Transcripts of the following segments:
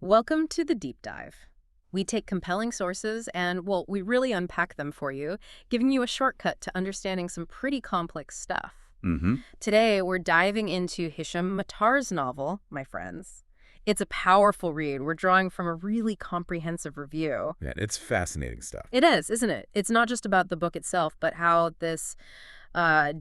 Welcome to the deep dive. We take compelling sources and, well, we really unpack them for you, giving you a shortcut to understanding some pretty complex stuff. Mm-hmm. Today, we're diving into Hisham Matar's novel, my friends. It's a powerful read. We're drawing from a really comprehensive review. Yeah, it's fascinating stuff. It is, isn't it? It's not just about the book itself, but how this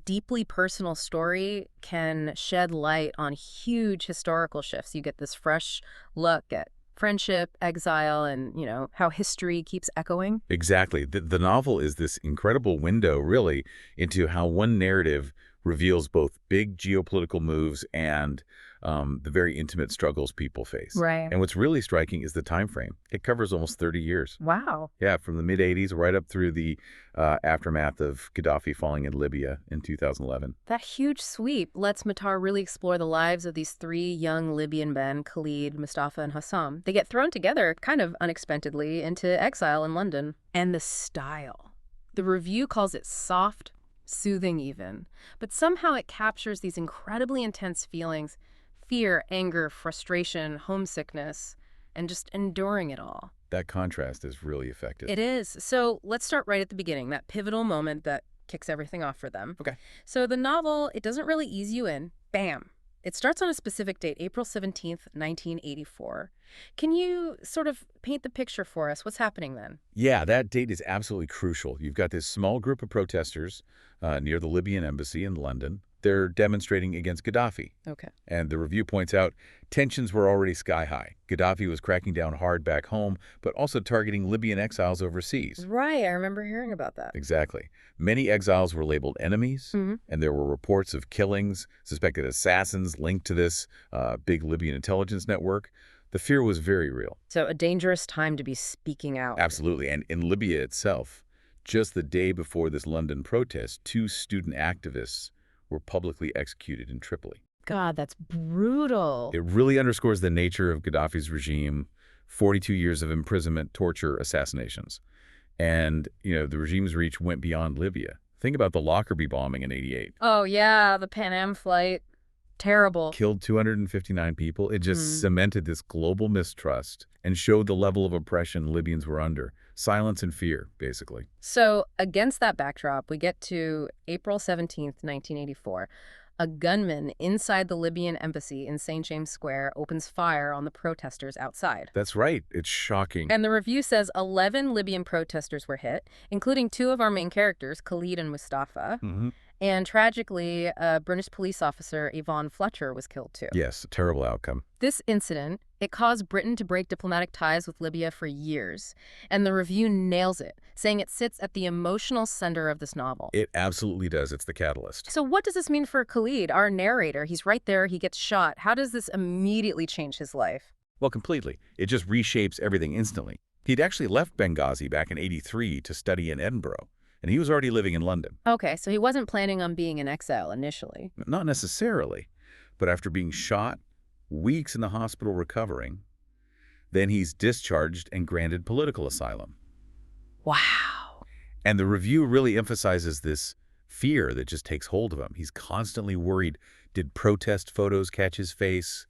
deeply personal story can shed light on huge historical shifts. You get this fresh look at friendship, exile, and, how history keeps echoing. Exactly. The novel is this incredible window, really, into how one narrative reveals both big geopolitical moves and the very intimate struggles people face. Right. And what's really striking is the time frame. It covers almost 30 years. Wow. Yeah, from the mid-'80s right up through the aftermath of Gaddafi falling in Libya in 2011. That huge sweep lets Matar really explore the lives of these three young Libyan men, Khalid, Mustafa, and Hisham. They get thrown together, kind of unexpectedly, into exile in London. And the style. The review calls it soft, soothing even. But somehow it captures these incredibly intense feelings: fear, anger, frustration, homesickness, and just enduring it all. That contrast is really effective. It is. So let's start right at the beginning, that pivotal moment that kicks everything off for them. Okay. So the novel, it doesn't really ease you in. Bam. It starts on a specific date, April 17th, 1984. Can you sort of paint the picture for us? What's happening then? Yeah, that date is absolutely crucial. You've got this small group of protesters near the Libyan embassy in London. They're demonstrating against Gaddafi. Okay. And the review points out tensions were already sky high. Gaddafi was cracking down hard back home, but also targeting Libyan exiles overseas. Right, I remember hearing about that. Exactly. Many exiles were labeled enemies, Hmm. and there were reports of killings, suspected assassins linked to this big Libyan intelligence network. The fear was very real. So a dangerous time to be speaking out. Absolutely. And in Libya itself, just the day before this London protest, two student activists were publicly executed in Tripoli. God, that's brutal. It really underscores the nature of Gaddafi's regime: 42 years of imprisonment, torture, assassinations. And, the regime's reach went beyond Libya. Think about the Lockerbie bombing in '88. Oh, yeah, the Pan Am flight. Terrible. Killed 259 people. It just Hmm. cemented this global mistrust and showed the level of oppression Libyans were under. Silence and fear, basically. So, against that backdrop, we get to April 17th, 1984. A gunman inside the Libyan embassy in St. James Square opens fire on the protesters outside. That's right. It's shocking. And the review says 11 Libyan protesters were hit, including two of our main characters, Khalid and Mustafa. Hmm. And tragically, a British police officer, Yvonne Fletcher, was killed too. Yes, a terrible outcome. This incident, it caused Britain to break diplomatic ties with Libya for years. And the review nails it, saying it sits at the emotional center of this novel. It absolutely does. It's the catalyst. So what does this mean for Khalid, our narrator? He's right there, he gets shot. How does this immediately change his life? Well, completely. It just reshapes everything instantly. He'd actually left Benghazi back in '83 to study in Edinburgh, and he was already living in London. Okay, so he wasn't planning on being in exile initially. Not necessarily, but after being shot, weeks in the hospital recovering, then he's discharged and granted political asylum. Wow. And the review really emphasizes this fear that just takes hold of him. He's constantly worried. Did protest photos catch his face?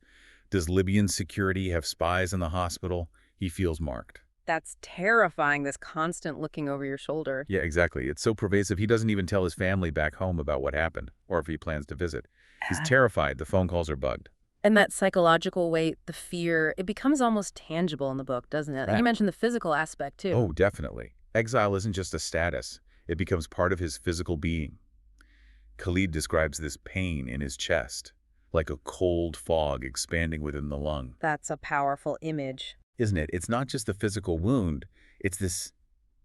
Does Libyan security have spies in the hospital? He feels marked. That's terrifying, this constant looking over your shoulder. Yeah, exactly. It's so pervasive, he doesn't even tell his family back home about what happened or if he plans to visit. He's terrified. The phone calls are bugged. And that psychological weight, the fear, it becomes almost tangible in the book, doesn't it? Right. You mentioned the physical aspect, too. Oh, definitely. Exile isn't just a status. It becomes part of his physical being. Khalid describes this pain in his chest, like a cold fog expanding within the lung. That's a powerful image. Isn't it? It's not just the physical wound. It's this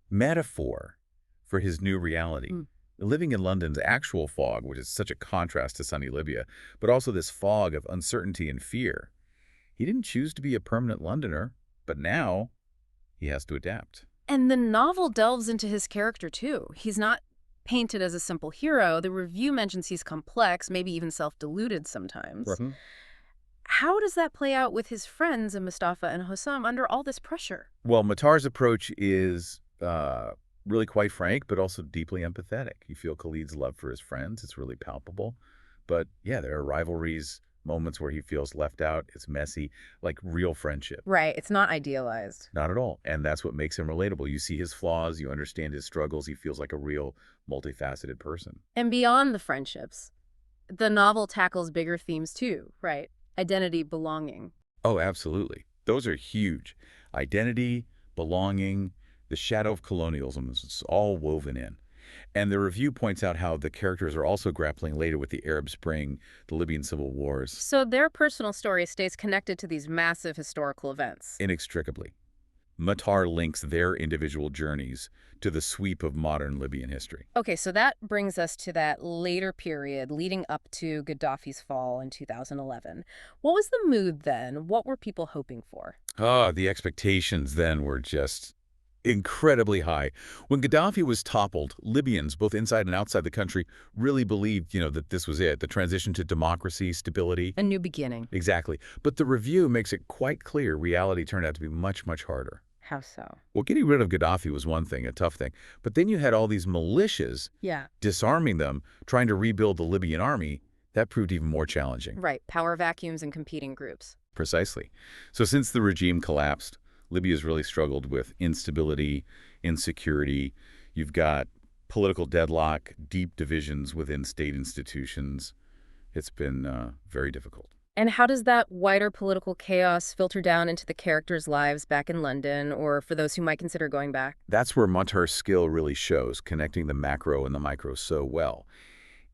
metaphor for his new reality. Mm. Living in London's actual fog, which is such a contrast to sunny Libya, but also this fog of uncertainty and fear. He didn't choose to be a permanent Londoner, but now he has to adapt. And the novel delves into his character, too. He's not painted as a simple hero. The review mentions he's complex, maybe even self-deluded sometimes. Right. How does that play out with his friends and Mustafa and Hisham under all this pressure? Well, Matar's approach is really quite frank, but also deeply empathetic. You feel Khalid's love for his friends. It's really palpable. But yeah, there are rivalries moments where he feels left out. It's messy, like real friendship. Right, it's not idealized. Not at all. And that's what makes him relatable. You see his flaws, you understand his struggles. He feels like a real, multifaceted person. And beyond the friendships, the novel tackles bigger themes too, right? Identity, belonging. Oh, absolutely. Those are huge. Identity, belonging, the shadow of colonialism is all woven in. And the review points out how the characters are also grappling later with the Arab Spring, the Libyan civil wars, So their personal story stays connected to these massive historical events. inextricably. Matar links their individual journeys to the sweep of modern Libyan history. Okay, so that brings us to that later period leading up to Gaddafi's fall in 2011. What was the mood then? What were people hoping for? The expectations then were just incredibly high. When Gaddafi was toppled, Libyans, both inside and outside the country, really believed, that this was it, the transition to democracy, stability. A new beginning. Exactly. But the review makes it quite clear reality turned out to be much, much harder. How so? Well, getting rid of Gaddafi was one thing, a tough thing. But then you had all these militias, Yeah. disarming them, trying to rebuild the Libyan army. That proved even more challenging. Right, power vacuums and competing groups. Precisely. So since the regime collapsed, Libya's really struggled with instability, insecurity. You've got political deadlock, deep divisions within state institutions. It's been very difficult. And how does that wider political chaos filter down into the characters' lives back in London, or for those who might consider going back? That's where Matar's skill really shows, connecting the macro and the micro so well.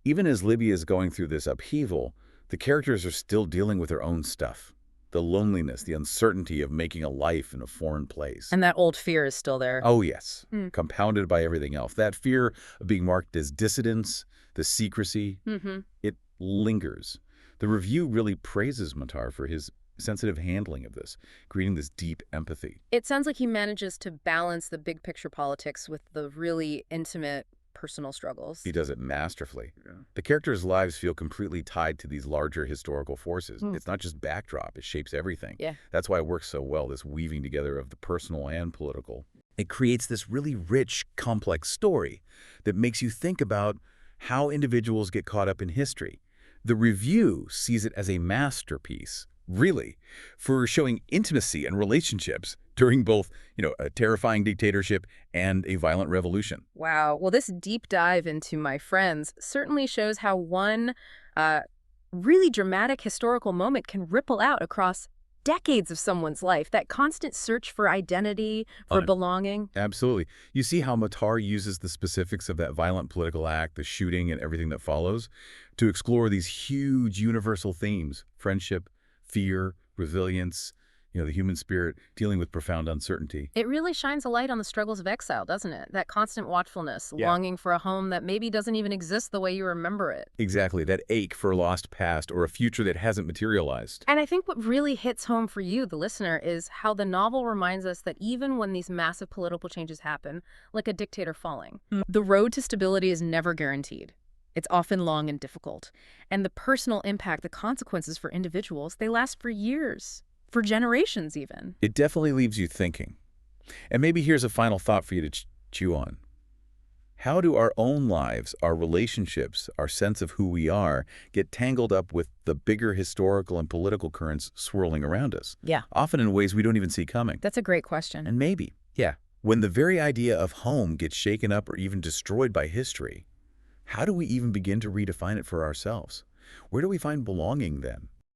Even as Libya is going through this upheaval, the characters are still dealing with their own stuff. The loneliness, the uncertainty of making a life in a foreign place. And that old fear is still there. Oh, yes. Hmm. Compounded by everything else. That fear of being marked as dissidents, the secrecy, Mm-hmm. it lingers. The review really praises Matar for his sensitive handling of this, creating this deep empathy. It sounds like he manages to balance the big picture politics with the really intimate personal struggles. He does it masterfully. The characters' lives feel completely tied to these larger historical forces. Hmm. It's not just backdrop, it shapes everything. Yeah. That's why it works so well, this weaving together of the personal and political. It creates this really rich, complex story that makes you think about how individuals get caught up in history. The review sees it as a masterpiece, really, for showing intimacy and relationships during both, a terrifying dictatorship and a violent revolution. Wow. Well, this deep dive into My Friends certainly shows how one really dramatic historical moment can ripple out across decades of someone's life. That constant search for identity, for belonging. Absolutely. You see how Matar uses the specifics of that violent political act, the shooting and everything that follows, to explore these huge universal themes: friendship, fear, resilience, the human spirit, dealing with profound uncertainty. It really shines a light on the struggles of exile, doesn't it? That constant watchfulness, Yeah. longing for a home that maybe doesn't even exist the way you remember it. Exactly, that ache for a lost past or a future that hasn't materialized. And I think what really hits home for you, the listener, is how the novel reminds us that even when these massive political changes happen, like a dictator falling, the road to stability is never guaranteed. It's often long and difficult. And the personal impact, the consequences for individuals, they last for years, for generations even. It definitely leaves you thinking. And maybe here's a final thought for you to chew on. How do our own lives, our relationships, our sense of who we are, get tangled up with the bigger historical and political currents swirling around us? Yeah. Often in ways we don't even see coming. That's a great question. And maybe, when the very idea of home gets shaken up or even destroyed by history, how do we even begin to redefine it for ourselves? Where do we find belonging then?